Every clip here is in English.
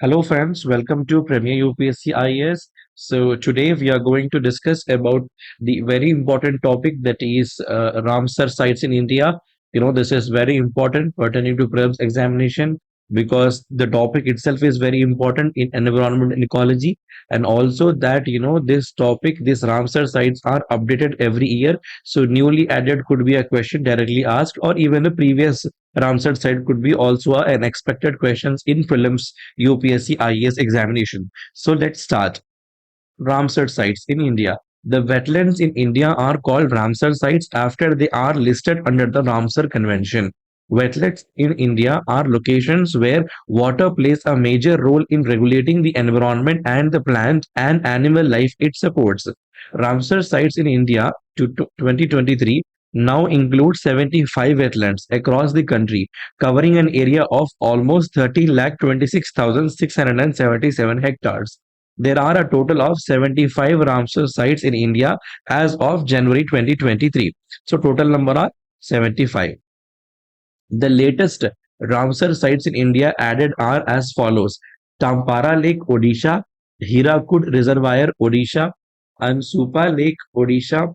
Hello friends, welcome to Premier UPSC IAS. So today we are going to discuss about the very important topic that is RAMSAR sites in India. This is very important pertaining to prelims examination because the topic itself is very important in environment and ecology, and also that this topic, these RAMSAR sites are updated every year. So newly added could be a question directly asked, or even a previous RAMSAR site could be also an expected questions in prelims UPSC IAS examination. So let's start. Ramsar sites in India. The wetlands in India are called Ramsar sites after they are listed under the Ramsar Convention. Wetlands in India are locations where water plays a major role in regulating the environment and the plant and animal life it supports. Ramsar sites in India to 2023 now include 75 wetlands across the country, covering an area of almost 30,26,677 hectares. There are a total of 75 Ramsar sites in India as of January 2023. So total number are 75. The latest Ramsar sites in India added are as follows: Tampara Lake, Odisha; Hirakud Reservoir, Odisha; Ansupa Lake, Odisha;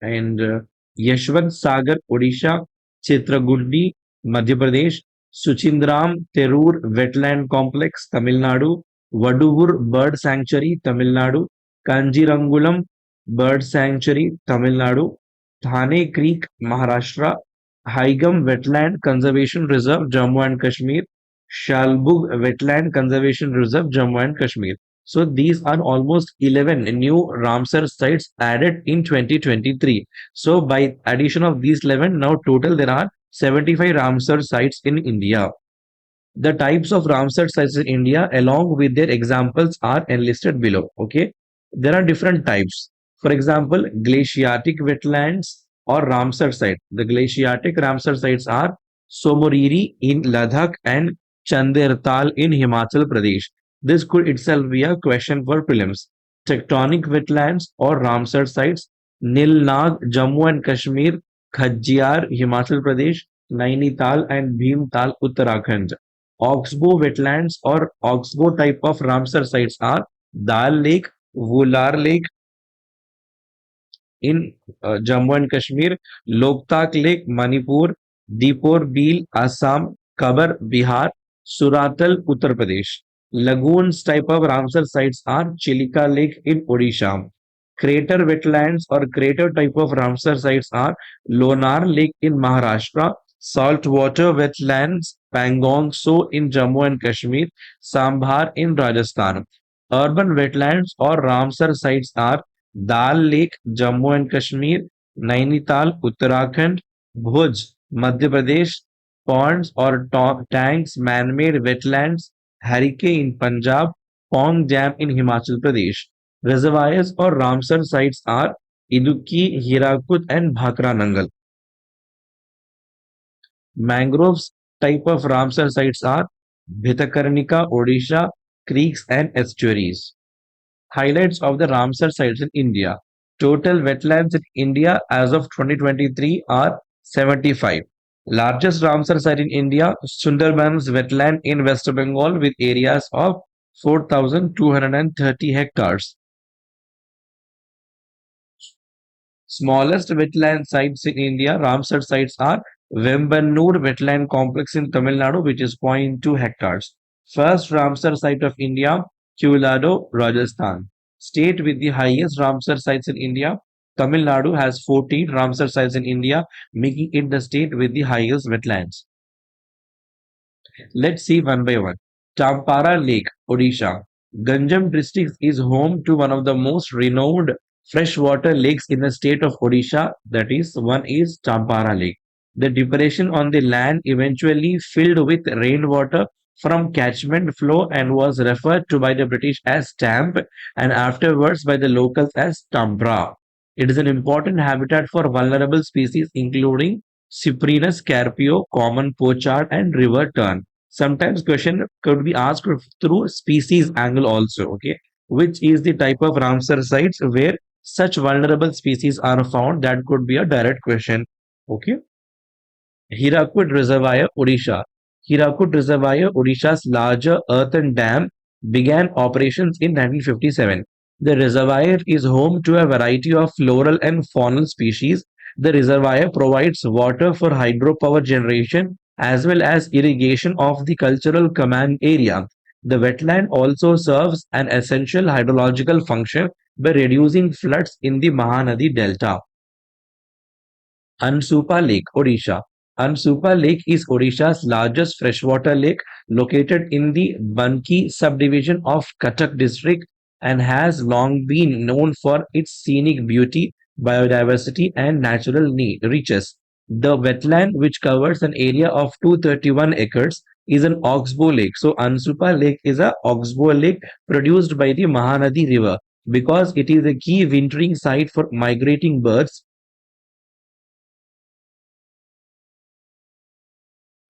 and Yashwant Sagar, Odisha; Chitragundi, Madhya Pradesh; Suchindram Terur Wetland Complex, Tamil Nadu; Vaduvur Bird Sanctuary, Tamil Nadu; Kanjirangulam Bird Sanctuary, Tamil Nadu; Thane Creek, Maharashtra; Haigam Wetland Conservation Reserve, Jammu and Kashmir; Shalbug Wetland Conservation Reserve, Jammu and Kashmir. So these are almost 11 new Ramsar sites added in 2023. So by addition of these 11, now total there are 75 Ramsar sites in India. The types of Ramsar sites in India along with their examples are enlisted below. Okay. There are different types. For example, glaciatic wetlands or Ramsar site. The glaciatic Ramsar sites are Somoriri in Ladakh and Chandertal in Himachal Pradesh. This could itself be a question for prelims. Tectonic wetlands or Ramsar sites, Nilnag, Jammu and Kashmir; Khajjar, Himachal Pradesh; Nainital and Bhimtal, Uttarakhand. Oxbow wetlands or oxbow type of Ramsar sites are Dal Lake, Vular Lake in Jammu and Kashmir; Loktak Lake, Manipur; Deepor Beel, Assam; Kabar, Bihar; Suratal, Uttar Pradesh. Lagoons type of Ramsar sites are Chilika Lake in Odisha. Crater wetlands or crater type of Ramsar sites are Lonar Lake in Maharashtra; saltwater wetlands Pangong So in Jammu and Kashmir; Sambhar in Rajasthan. Urban wetlands or Ramsar sites are Dal Lake, Jammu and Kashmir; Nainital, Uttarakhand; Bhuj, Madhya Pradesh; ponds or tanks, man-made wetlands, Harike in Punjab; Pong Dam in Himachal Pradesh. Reservoirs or Ramsar sites are Idukki, Hirakud, and Bhakra Nangal. Mangroves type of Ramsar sites are Bhitakarnika, Odisha; creeks and estuaries. Highlights of the Ramsar sites in India. Total wetlands in India as of 2023 are 75. Largest Ramsar site in India, Sundarbans wetland in West Bengal with areas of 4,230 hectares. Smallest wetland sites in India, Ramsar sites are Vembanur Wetland Complex in Tamil Nadu, which is zero point 0.2 hectares. First Ramsar site of India, Culado, Rajasthan. State with the highest Ramsar sites in India, Tamil Nadu has 14 Ramsar sites in India, making it the state with the highest wetlands. Let's see one by one. Champara Lake, Odisha. Ganjam district is home to one of the most renowned freshwater lakes in the state of Odisha. That is, one is Champara Lake. The depression on the land eventually filled with rainwater from catchment flow and was referred to by the British as Tamp and afterwards by the locals as Tambra. It is an important habitat for vulnerable species including Cyprinus carpio, common pochard, and river tern. Sometimes question could be asked through species angle also. Okay, which is the type of Ramsar sites where such vulnerable species are found? That could be a direct question. Okay. Hirakud Reservoir, Odisha. Hirakud Reservoir, Odisha's larger earthen dam, began operations in 1957. The reservoir is home to a variety of floral and faunal species. The reservoir provides water for hydropower generation as well as irrigation of the cultural command area. The wetland also serves an essential hydrological function by reducing floods in the Mahanadi Delta. Ansupa Lake, Odisha. Ansupa Lake is Odisha's largest freshwater lake located in the Banki subdivision of Cuttack district and has long been known for its scenic beauty, biodiversity, and natural riches. The wetland, which covers an area of 231 acres, is an oxbow lake. So, Ansupa Lake is a oxbow lake produced by the Mahanadi River because it is a key wintering site for migrating birds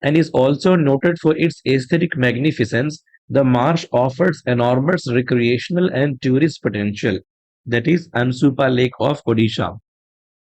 and is also noted for its aesthetic magnificence. The marsh offers enormous recreational and tourist potential. That is Ansupa Lake of Odisha.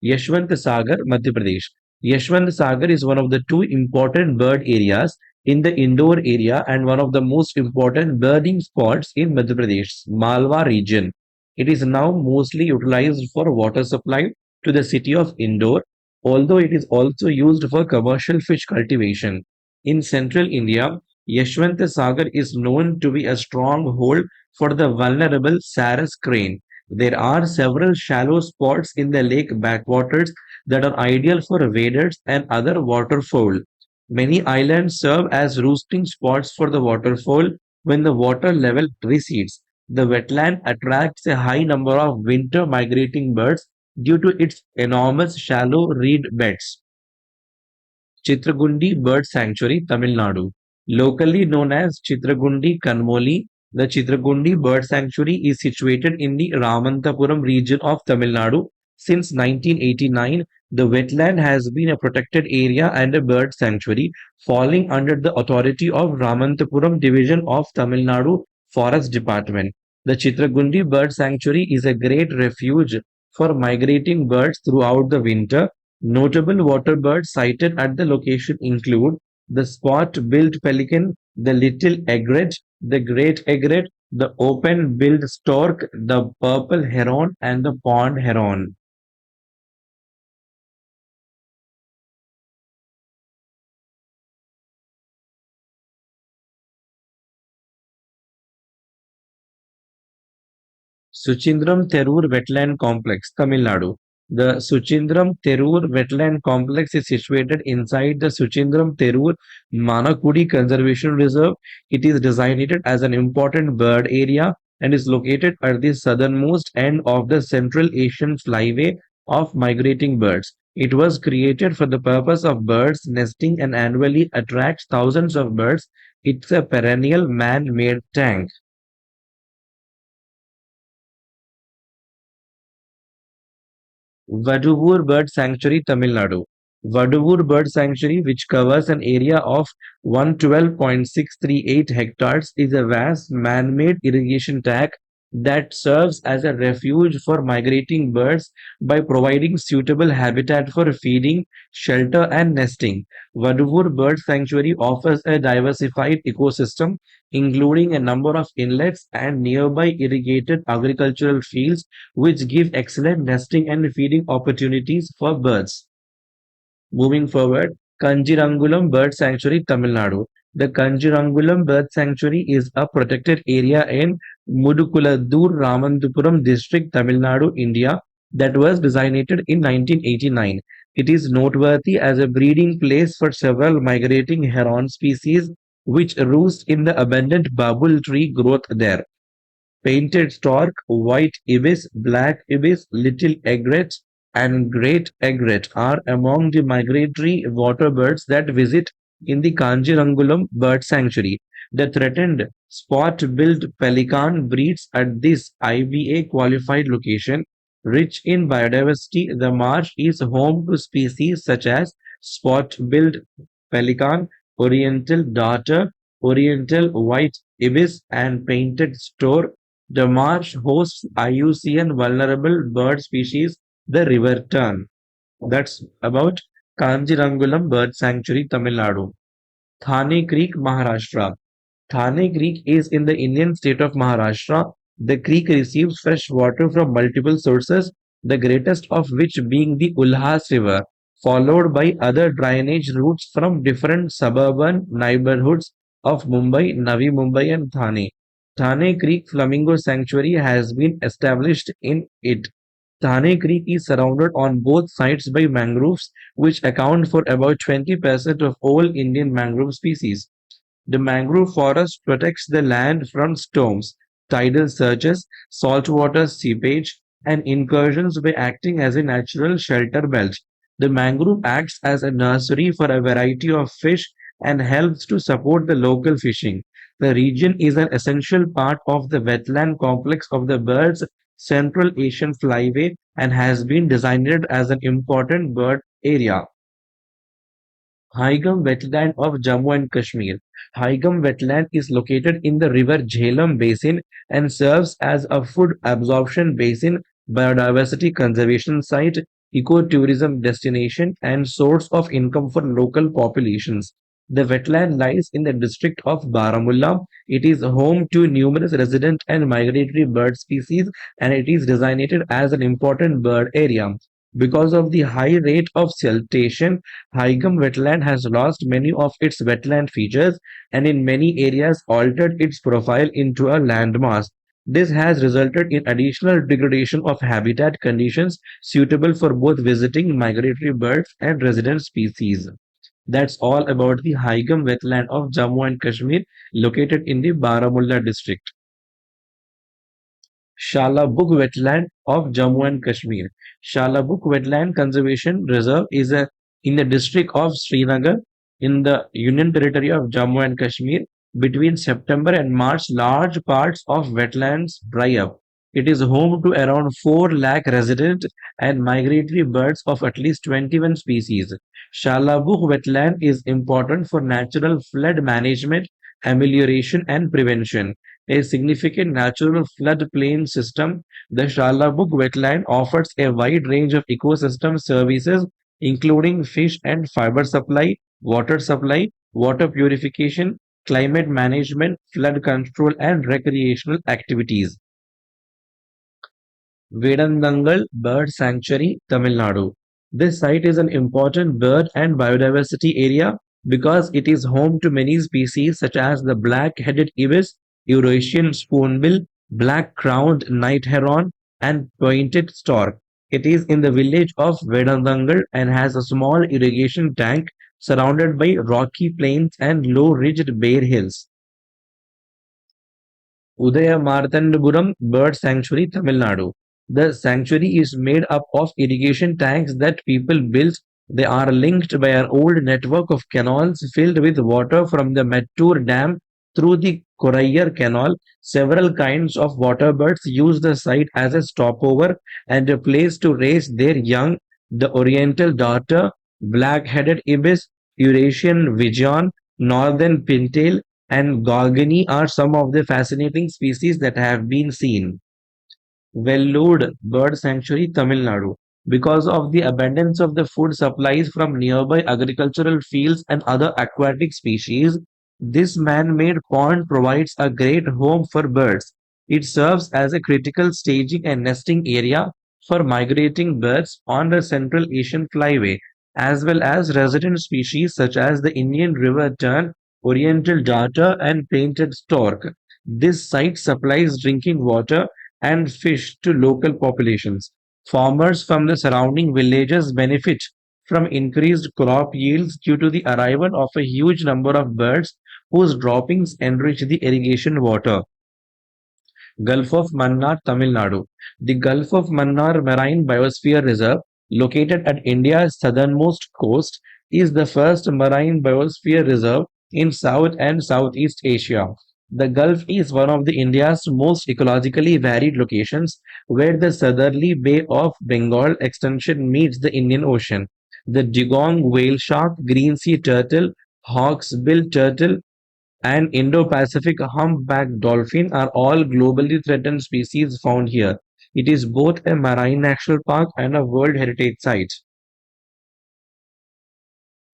Yashwant Sagar, Madhya Pradesh. Yashwant Sagar is one of the two important bird areas in the Indore area and one of the most important birding spots in Madhya Pradesh, Malwa region. It is now mostly utilized for water supply to the city of Indore, although it is also used for commercial fish cultivation. In central India, Yashwant Sagar is known to be a stronghold for the vulnerable Sarus crane. There are several shallow spots in the lake backwaters that are ideal for waders and other waterfowl. Many islands serve as roosting spots for the waterfowl when the water level recedes. The wetland attracts a high number of winter migrating birds due to its enormous shallow reed beds. Chitragundi Bird Sanctuary, Tamil Nadu. Locally known as Chitragundi Kanmoli, the Chitragundi Bird Sanctuary is situated in the Ramantapuram region of Tamil Nadu. Since 1989, the wetland has been a protected area and a bird sanctuary, falling under the authority of Ramantapuram Division of Tamil Nadu Forest Department. The Chitragundi Bird Sanctuary is a great refuge for migrating birds throughout the winter. Notable water birds sighted at the location include the spot-billed pelican, the little egret, the great egret, the open-billed stork, the purple heron, and the pond heron. Suchindram Therur Wetland Complex, Tamil Nadu. The Suchindram Therur Wetland Complex is situated inside the Suchindram Therur Manakudi Conservation Reserve. It is designated as an important bird area and is located at the southernmost end of the Central Asian flyway of migrating birds. It was created for the purpose of birds nesting and annually attracts thousands of birds. It's a perennial man-made tank. Vaduvur Bird Sanctuary, Tamil Nadu. Vaduvur Bird Sanctuary, which covers an area of 112.638 hectares, is a vast man-made irrigation tank that serves as a refuge for migrating birds by providing suitable habitat for feeding, shelter, and nesting. Vaduvur Bird Sanctuary offers a diversified ecosystem, including a number of inlets and nearby irrigated agricultural fields which give excellent nesting and feeding opportunities for birds. Moving forward, Kanjirangulam Bird Sanctuary, Tamil Nadu. The Kanjirangulam Bird Sanctuary is a protected area in Mudukuladur Ramantupuram district, Tamil Nadu, India, that was designated in 1989. It is noteworthy as a breeding place for several migrating heron species which roost in the abundant babul tree growth there. Painted stork, white ibis, black ibis, little egret, and great egret are among the migratory water birds that visit in the Kanjirangulam Bird Sanctuary. The threatened spot-billed pelican breeds at this IBA qualified location. Rich in biodiversity, the marsh is home to species such as spot-billed pelican, oriental darter, oriental white ibis, and painted stork. The marsh hosts IUCN vulnerable bird species, the river tern. That's about Kanjirangulam Bird Sanctuary, Tamil Nadu. Thane Creek, Maharashtra. Thane Creek is in the Indian state of Maharashtra. The creek receives fresh water from multiple sources, the greatest of which being the Ulhas River, followed by other drainage routes from different suburban neighborhoods of Mumbai, Navi Mumbai, and Thane. Thane Creek Flamingo Sanctuary has been established in it. Thane Creek is surrounded on both sides by mangroves, which account for about 20% of all Indian mangrove species. The mangrove forest protects the land from storms, tidal surges, saltwater seepage, and incursions by acting as a natural shelter belt. The mangrove acts as a nursery for a variety of fish and helps to support the local fishing. The region is an essential part of the wetland complex of the bird's Central Asian flyway and has been designated as an important bird area. Haigam wetland of Jammu and Kashmir. Haigam wetland is located in the river Jhelum basin and serves as a food absorption basin, biodiversity conservation site, ecotourism destination, and source of income for local populations. The wetland lies in the district of Baramulla. It is home to numerous resident and migratory bird species and it is designated as an important bird area. Because of the high rate of siltation, Higham wetland has lost many of its wetland features and in many areas altered its profile into a landmass. This has resulted in additional degradation of habitat conditions suitable for both visiting migratory birds and resident species. That's all about the Higham wetland of Jammu and Kashmir located in the Baramulla district. Shalabug Wetland of Jammu and Kashmir. Shalabug Wetland Conservation Reserve is in the district of Srinagar in the Union Territory of Jammu and Kashmir. Between September and March, large parts of wetlands dry up. It is home to around 4 lakh resident and migratory birds of at least 21 species. Shalabug wetland is important for natural flood management, amelioration, and prevention a significant natural floodplain system, the Shalabug wetland offers a wide range of ecosystem services, including fish and fiber supply, water purification, climate management, flood control, and recreational activities. Vedandangal Bird Sanctuary, Tamil Nadu. This site is an important bird and biodiversity area because it is home to many species such as the black-headed ibis, Eurasian spoonbill, black-crowned night heron, and pointed stork. It is in the village of Vedandangal and has a small irrigation tank surrounded by rocky plains and low-ridged bare hills. Udaya Marthandapuram Bird Sanctuary, Tamil Nadu. The sanctuary is made up of irrigation tanks that people built. They are linked by an old network of canals filled with water from the Mettur Dam through the Korayar Canal. Several kinds of water birds use the site as a stopover and a place to raise their young. The Oriental darter, black-headed ibis, Eurasian vigeon, northern pintail, and Gorgony are some of the fascinating species that have been seen. Vellode Bird Sanctuary, Tamil Nadu. Because of the abundance of the food supplies from nearby agricultural fields and other aquatic species, this man-made pond provides a great home for birds. It serves as a critical staging and nesting area for migrating birds on the Central Asian flyway, as well as resident species such as the Indian river tern, oriental darter, and painted stork. This site supplies drinking water and fish to local populations. Farmers from the surrounding villages benefit from increased crop yields due to the arrival of a huge number of birds whose droppings enrich the irrigation water. Gulf of Mannar, Tamil Nadu. The Gulf of Mannar Marine Biosphere Reserve, located at India's southernmost coast, is the first marine biosphere reserve in South and Southeast Asia. The Gulf is one of the India's most ecologically varied locations, where the southerly Bay of Bengal extension meets the Indian Ocean. The dugong whale shark, green sea turtle, hawksbill turtle, and Indo-Pacific humpback dolphin are all globally threatened species found here. It is both a marine national park and a World Heritage Site.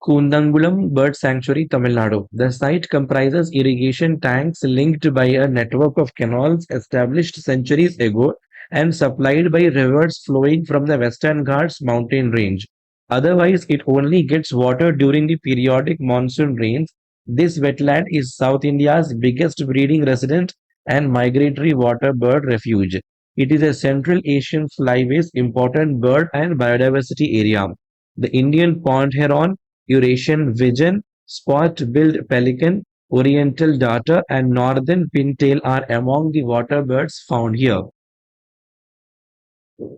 Kundangulam Bird Sanctuary, Tamil Nadu. The site comprises irrigation tanks linked by a network of canals established centuries ago and supplied by rivers flowing from the Western Ghats mountain range. Otherwise, it only gets water during the periodic monsoon rains. This wetland is South India's biggest breeding resident and migratory water bird refuge. It is a Central Asian flyways important bird and biodiversity area. The Indian pond heron, Eurasian Widgeon, spot-billed pelican, oriental darter, and northern pintail are among the water birds found here.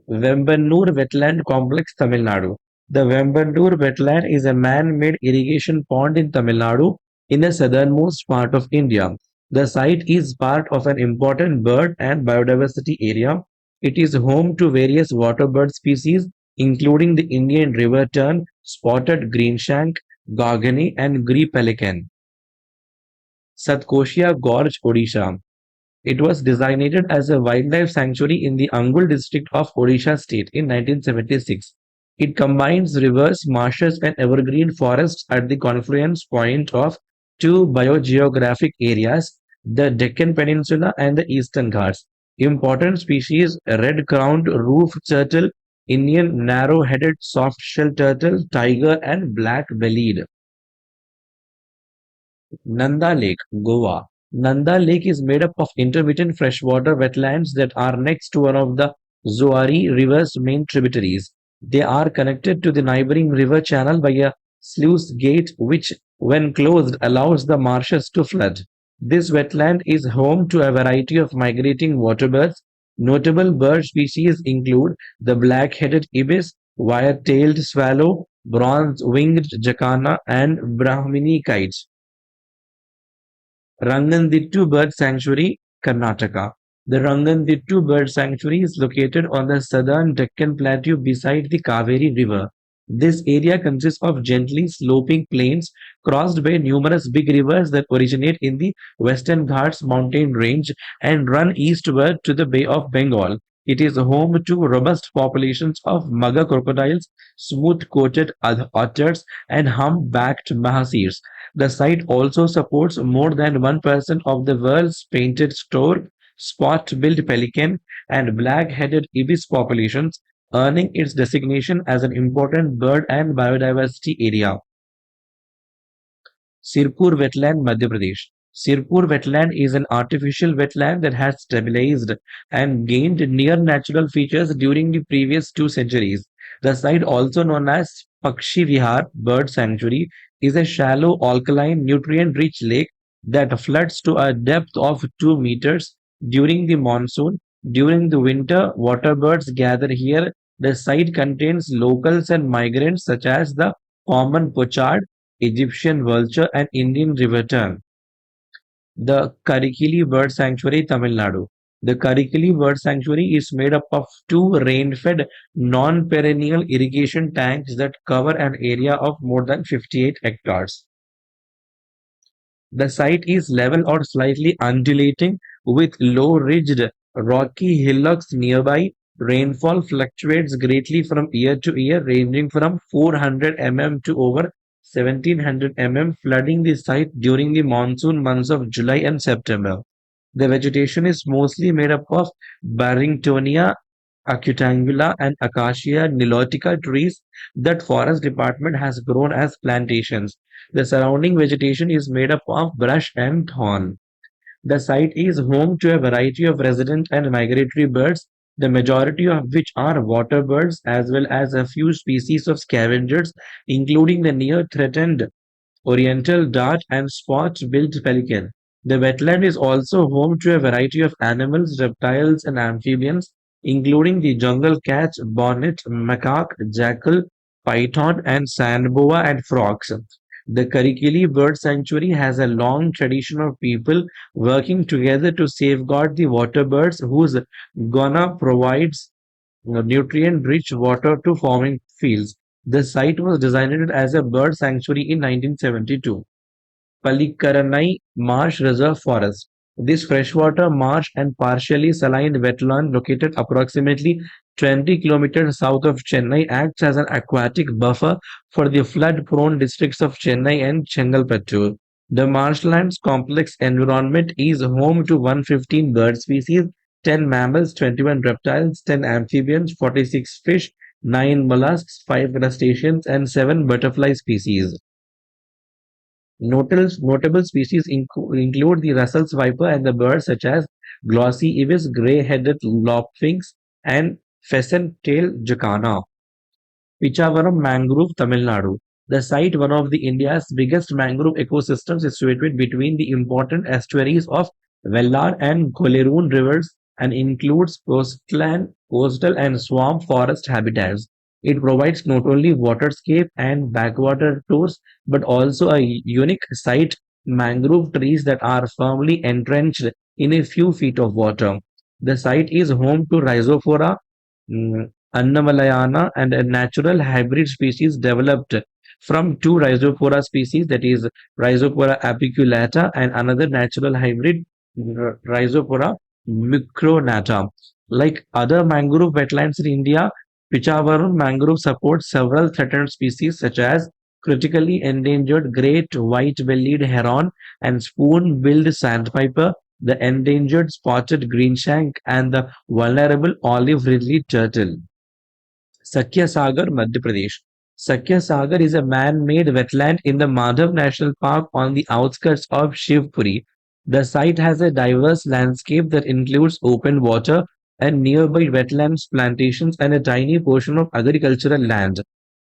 Vembanur Wetland Complex, Tamil Nadu. The Vembanur Wetland is a man-made irrigation pond in Tamil Nadu in the southernmost part of India. The site is part of an important bird and biodiversity area. It is home to various water bird species, including the Indian river tern, spotted greenshank, gargany, and grey pelican. Satkoshia Gorge, Odisha. It was designated as a wildlife sanctuary in the Angul district of Odisha state in 1976. It combines rivers, marshes, and evergreen forests at the confluence point of two biogeographic areas, the Deccan Peninsula and the Eastern Ghats. Important species red-crowned roof turtle, Indian narrow-headed soft-shell turtle, tiger, and black-bellied. Nanda Lake, Goa. Nanda Lake is made up of intermittent freshwater wetlands that are next to one of the Zoari River's main tributaries. They are connected to the neighboring river channel by a sluice gate, which, when closed, allows the marshes to flood. This wetland is home to a variety of migrating waterbirds. Notable bird species include the black-headed ibis, wire-tailed swallow, bronze-winged jacana, and Brahmini kites. Rangandittu Bird Sanctuary, Karnataka. The Rangandittu Bird Sanctuary is located on the southern Deccan Plateau beside the Kaveri River. This area consists of gently sloping plains crossed by numerous big rivers that originate in the Western Ghats mountain range and run eastward to the Bay of Bengal. It is home to robust populations of mugger crocodiles, smooth-coated otters, and humpbacked mahasirs. The site also supports more than 1% of the world's painted stork, spot-billed pelican, and black-headed ibis populations, earning its designation as an important bird and biodiversity area. Sirpur Wetland, Madhya Pradesh. Sirpur Wetland is an artificial wetland that has stabilized and gained near natural features during the previous 2 centuries. The site, also known as Pakshi Vihar Bird Sanctuary, is a shallow, alkaline, nutrient rich lake that floods to a depth of 2 meters during the monsoon. During the winter, water birds gather here. The site contains locals and migrants such as the common pochard, Egyptian vulture, and Indian river tern. The Karikili Bird Sanctuary, Tamil Nadu. The Karikili Bird Sanctuary is made up of two rain-fed, non-perennial irrigation tanks that cover an area of more than 58 hectares. The site is level or slightly undulating with low-ridged rocky hillocks nearby. Rainfall fluctuates greatly from year to year, ranging from 400 mm to over 1700 mm, flooding the site during the monsoon months of July and September. The vegetation is mostly made up of Barringtonia acutangula and Acacia nilotica trees that forest department has grown as plantations. The surrounding vegetation is made up of brush and thorn. The site is home to a variety of resident and migratory birds, the majority of which are water birds, as well as a few species of scavengers, including the near threatened oriental dart and spot-billed pelican. The wetland is also home to a variety of animals, reptiles, and amphibians, including the jungle cat, bonnet, macaque, jackal, python, and sand boa and frogs. The Karikili Bird Sanctuary has a long tradition of people working together to safeguard the water birds whose gonna provides nutrient-rich water to farming fields. The site was designed as a bird sanctuary in 1972. Palikaranai Marsh Reserve Forest. This freshwater marsh and partially saline wetland located approximately 20 kilometers south of Chennai acts as an aquatic buffer for the flood-prone districts of Chennai and Chengalpattu. The marshlands complex environment is home to 115 bird species, 10 mammals, 21 reptiles, 10 amphibians, 46 fish, 9 mollusks, 5 crustaceans, and 7 butterfly species. Notable species include the Russell's viper and the birds such as glossy ibis, gray-headed lopfinks, and pheasant-tailed jacana. Pichavaram Mangrove, Tamil Nadu. The site, one of the India's biggest mangrove ecosystems, is situated between the important estuaries of Vellar and Koleroon rivers and includes coastal and swamp forest habitats. It provides not only waterscape and backwater tours, but also a unique site mangrove trees that are firmly entrenched in a few feet of water. The site is home to Rhizophora, Annamalayana, and a natural hybrid species developed from two Rhizophora species, that is Rhizophora apiculata and another natural hybrid Rhizophora micronata. Like other mangrove wetlands in India, Pichavaram mangrove supports several threatened species such as critically endangered great white-bellied heron and spoon-billed sandpiper, the endangered spotted greenshank, and the vulnerable olive-ridley turtle. Sakya Sagar, Madhya Pradesh. Sakya Sagar is a man-made wetland in the Madhav National Park on the outskirts of Shivpuri. The site has a diverse landscape that includes open water and nearby wetlands, plantations, and a tiny portion of agricultural land.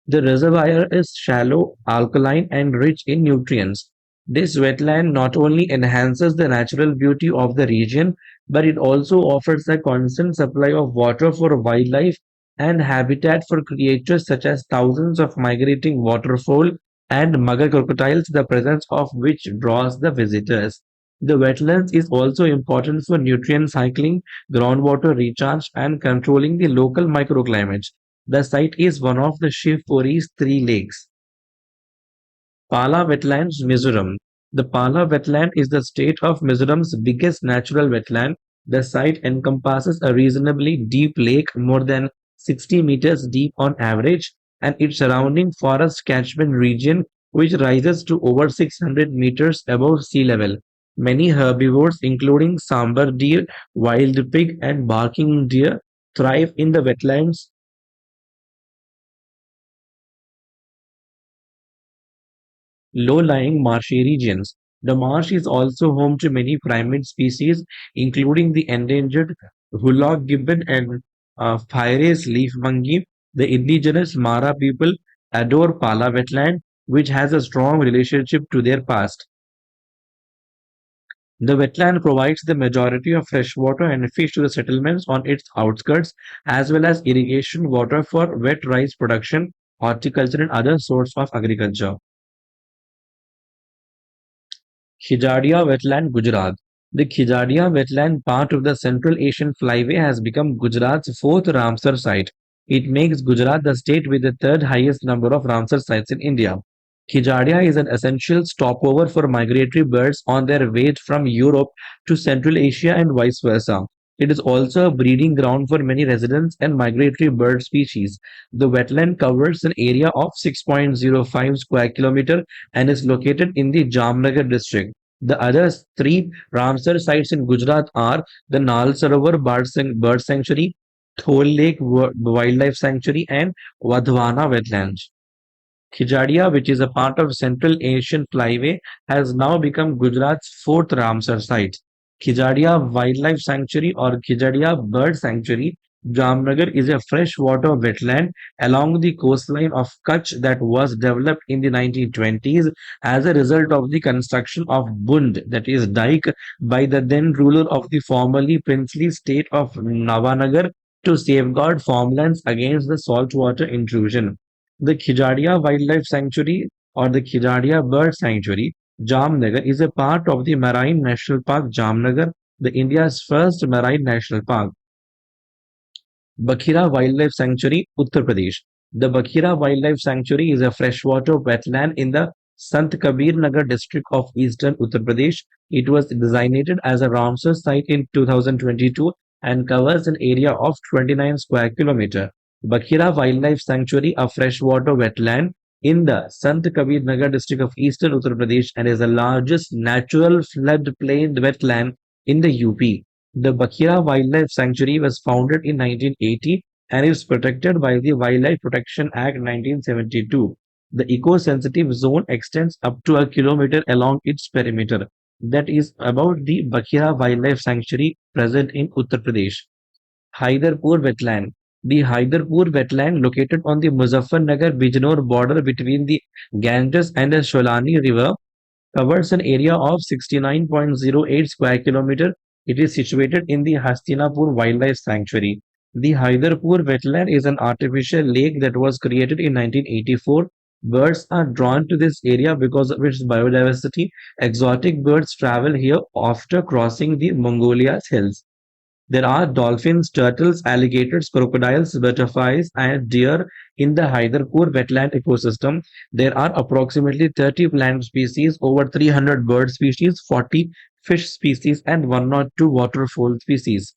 The reservoir is shallow, alkaline, and rich in nutrients. This wetland not only enhances the natural beauty of the region, but it also offers a constant supply of water for wildlife and habitat for creatures such as thousands of migrating waterfowl and mugger crocodiles, the presence of which draws the visitors. The wetlands is also important for nutrient cycling, groundwater recharge, and controlling the local microclimates. The site is one of the Shivpuri's three lakes. Pala Wetlands, Mizoram. The Pala wetland is the state of Mizoram's biggest natural wetland. The site encompasses a reasonably deep lake, more than 60 meters deep on average, and its surrounding forest catchment region, which rises to over 600 meters above sea level. Many herbivores, including sambar deer, wild pig, and barking deer, thrive in the wetlands. Low-lying marshy regions. The marsh is also home to many primate species, including the endangered hulok gibbon and Phyrace leaf monkey. The indigenous Mara people adore Pala wetland, which has a strong relationship to their past. The wetland provides the majority of fresh water and fish to the settlements on its outskirts, as well as irrigation water for wet rice production, horticulture, and other sorts of agriculture. Khijadia Wetland, Gujarat. The Khijadia Wetland, part of the Central Asian Flyway, has become Gujarat's fourth Ramsar site. It makes Gujarat the state with the third highest number of Ramsar sites in India. Khijadia is an essential stopover for migratory birds on their way from Europe to Central Asia and vice versa. It is also a breeding ground for many residents and migratory bird species. The wetland covers an area of 6.05 square kilometer and is located in the Jamnagar district. The other three Ramsar sites in Gujarat are the Nal Sarovar Bird Sanctuary, Thol Lake Wildlife Sanctuary, and Wadhwana Wetlands. Khijadia, which is a part of Central Asian Flyway, has now become Gujarat's fourth Ramsar site. Khijadia Wildlife Sanctuary or Khijadia Bird Sanctuary, Jamnagar, is a freshwater wetland along the coastline of Kutch that was developed in the 1920s as a result of the construction of Bund, that is dike, by the then ruler of the formerly princely state of Navanagar to safeguard farmlands against the saltwater intrusion. The Khijadia Wildlife Sanctuary or the Khijadia Bird Sanctuary, Jamnagar, is a part of the Marine National Park Jamnagar, the India's first marine national park. Bakhira Wildlife Sanctuary, Uttar Pradesh. The Bakhira Wildlife Sanctuary is a freshwater wetland in the Sant Kabir Nagar district of eastern Uttar Pradesh. It was designated as a Ramsar site in 2022 and covers an area of 29 square kilometer. Bakhira Wildlife Sanctuary, a freshwater wetland in the Sant Kabir Nagar district of eastern Uttar Pradesh and is the largest natural floodplain wetland in the UP. The Bakhira Wildlife Sanctuary was founded in 1980 and is protected by the Wildlife Protection Act 1972. The eco-sensitive zone extends up to a kilometer along its perimeter. That is about the Bakhira Wildlife Sanctuary present in Uttar Pradesh. Haidarpur Wetland. The Haidarpur Wetland, located on the Muzaffarnagar-Bijnor border between the Ganges and the Sholani River, covers an area of 69.08 square kilometer. It is situated in the Hastinapur Wildlife Sanctuary. The Haidarpur wetland is an artificial lake that was created in 1984. Birds are drawn to this area because of its biodiversity. Exotic birds travel here after crossing the Mongolia's hills. There are dolphins, turtles, alligators, crocodiles, butterflies, and deer in the Haidarpur wetland ecosystem. There are approximately 30 plant species, over 300 bird species, 40 fish species, and 102 waterfowl species.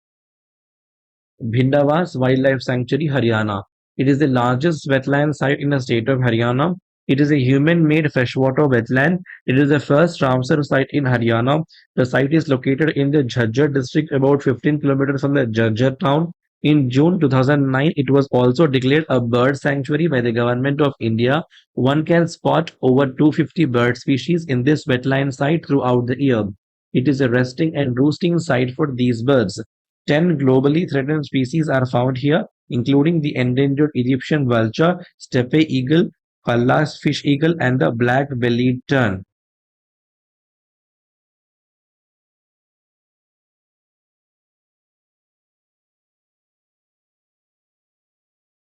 Bhindawaz Wildlife Sanctuary, Haryana. It is the largest wetland site in the state of Haryana. It is a human-made freshwater wetland. It is the first Ramsar site in Haryana. The site is located in the Jhajjar district, about 15 kilometers from the Jhajjar town. In June 2009, it was also declared a bird sanctuary by the Government of India. One can spot over 250 bird species in this wetland site throughout the year. It is a resting and roosting site for these birds. 10 globally threatened species are found here, including the endangered Egyptian vulture, steppe eagle, Pallas fish eagle, and the black-bellied tern.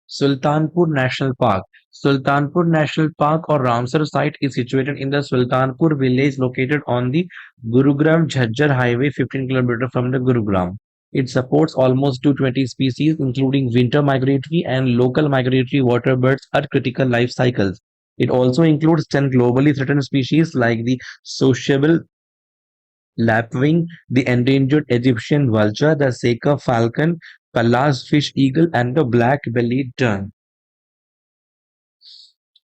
Sultanpur National Park. Sultanpur National Park or Ramsar site is situated in the Sultanpur village located on the Gurugram Jhajjar highway 15 km from the Gurugram. It supports almost 220 species including winter migratory and local migratory water birds at critical life cycles. It also includes 10 globally threatened species like the sociable lapwing, the endangered Egyptian vulture, the Seka falcon, Pallas fish eagle, and the black-bellied tern.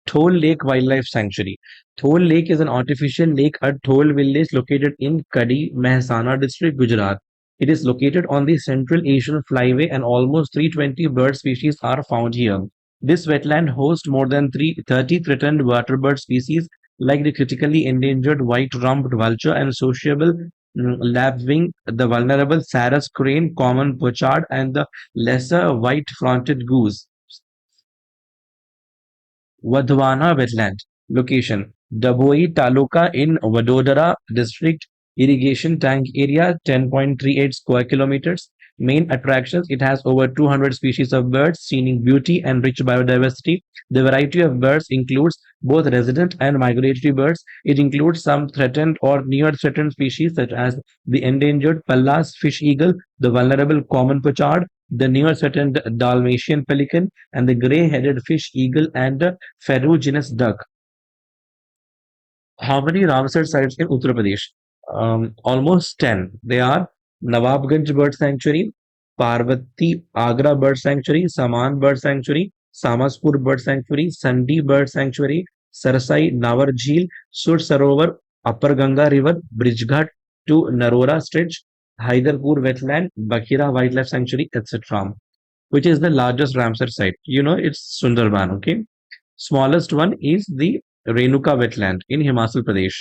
Thol Lake Wildlife Sanctuary. Thol Lake is an artificial lake at Thol village located in Kadi, Mehsana district, Gujarat. It is located on the Central Asian Flyway and almost 320 bird species are found here. This wetland hosts more than 30 threatened vertebrate species like the critically endangered white-rumped vulture and sociable lapwing, the vulnerable Sarus crane, common pochard, and the lesser white-fronted goose. Wadhwana Wetland. Location: Daboi Taluka in Vadodara District. Irrigation tank area 10.38 square kilometers. Main attractions: it has over 200 species of birds, scenic beauty, and rich biodiversity. The variety of birds includes both resident and migratory birds. It includes some threatened or near threatened species such as the endangered Pallas fish eagle, the vulnerable common pochard, the near threatened Dalmatian pelican, and the gray-headed fish eagle and the ferruginous duck. How many Ramsar sites in Uttar Pradesh? Almost 10. They are Nawabganj Bird Sanctuary, Parvati Agra Bird Sanctuary, Saman Bird Sanctuary, Samaspur Bird Sanctuary, Sandi Bird Sanctuary, Sarsai Nawar Jheel, Sur Sarovar, Upper Ganga River, Bridgeghat to Narora Stretch, Haidarpur Wetland, Bakhira Wildlife Sanctuary, etc. Which is the largest Ramsar site? You know, it's Sundarban, okay? Smallest one is the Renuka wetland in Himachal Pradesh.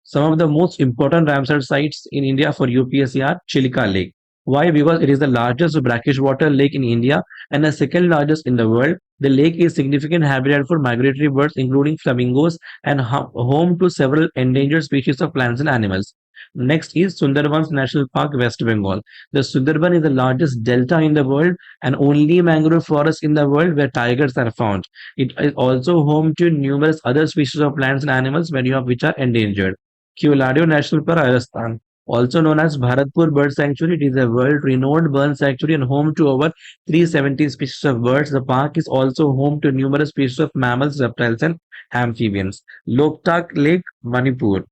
Some of the most important Ramsar sites in India for UPSC are Chilika Lake. Why? Because it is the largest brackish water lake in India and the second largest in the world. The lake is significant habitat for migratory birds, including flamingos, and home to several endangered species of plants and animals. Next is Sundarbans National Park, West Bengal. The Sundarban is the largest delta in the world and only mangrove forest in the world where tigers are found. It is also home to numerous other species of plants and animals, many of which are endangered. Keoladio National Park, Rajasthan. Also known as Bharatpur Bird Sanctuary, it is a world-renowned bird sanctuary and home to over 370 species of birds. The park is also home to numerous species of mammals, reptiles, and amphibians. Loktak Lake, Manipur.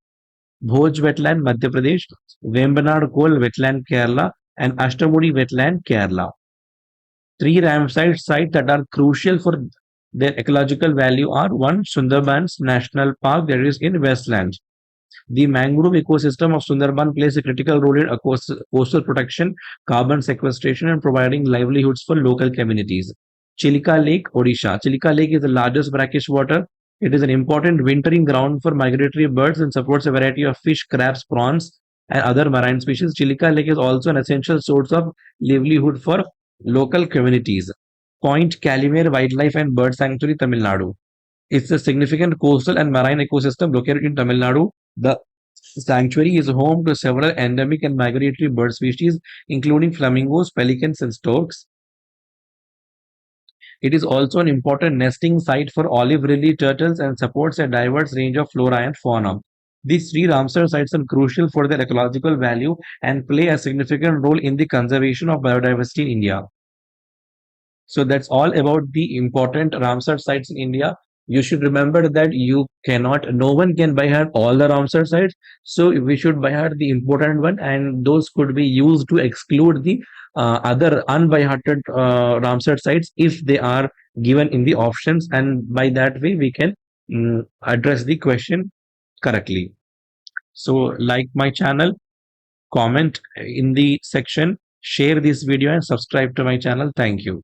Bhoj Wetland, Madhya Pradesh. Vembanad Kol Wetland, Kerala. And Ashtamudi Wetland, Kerala. Three Ramsar sites that are crucial for their ecological value are one, Sundarbans National Park, that is in Westlands. The mangrove ecosystem of Sundarban plays a critical role in coastal protection, carbon sequestration, and providing livelihoods for local communities. Chilika Lake, Odisha. Chilika Lake is the largest brackish water. It is an important wintering ground for migratory birds and supports a variety of fish, crabs, prawns, and other marine species. Chilika Lake is also an essential source of livelihood for local communities. Point Calimere Wildlife and Bird Sanctuary, Tamil Nadu. It's a significant coastal and marine ecosystem located in Tamil Nadu. The sanctuary is home to several endemic and migratory bird species, including flamingos, pelicans, and storks. It is also an important nesting site for olive ridley turtles and supports a diverse range of flora and fauna. These three Ramsar sites are crucial for their ecological value and play a significant role in the conservation of biodiversity in India. So that's all about the important Ramsar sites in India. You should remember that no one can buy out all the Ramsar sites. So we should buy out the important one, and those could be used to exclude the other unbyhearted Ramsar sites if they are given in the options. And by that way, we can address the question correctly. So, like my channel, comment in the section, share this video, and subscribe to my channel. Thank you.